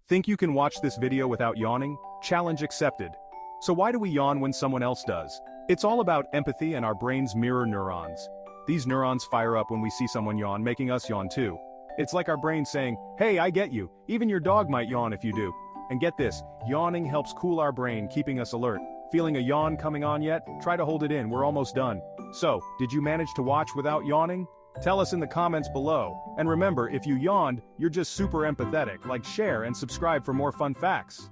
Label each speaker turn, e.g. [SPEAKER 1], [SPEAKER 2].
[SPEAKER 1] Think you can watch this video without yawning? Challenge accepted. So why do we yawn when someone else does? It's all about empathy and our brain's mirror neurons. These neurons fire up when we see someone yawn, making us yawn too. It's like our brain saying, hey, I get you, even your dog might yawn if you do. And get this, yawning helps cool our brain, keeping us alert. Feeling a yawn coming on yet? Try to hold it in, we're almost done. So, did you manage to watch without yawning? Tell us in the comments below. And remember, if you yawned, you're just super empathetic. Like, share, and subscribe for more fun facts.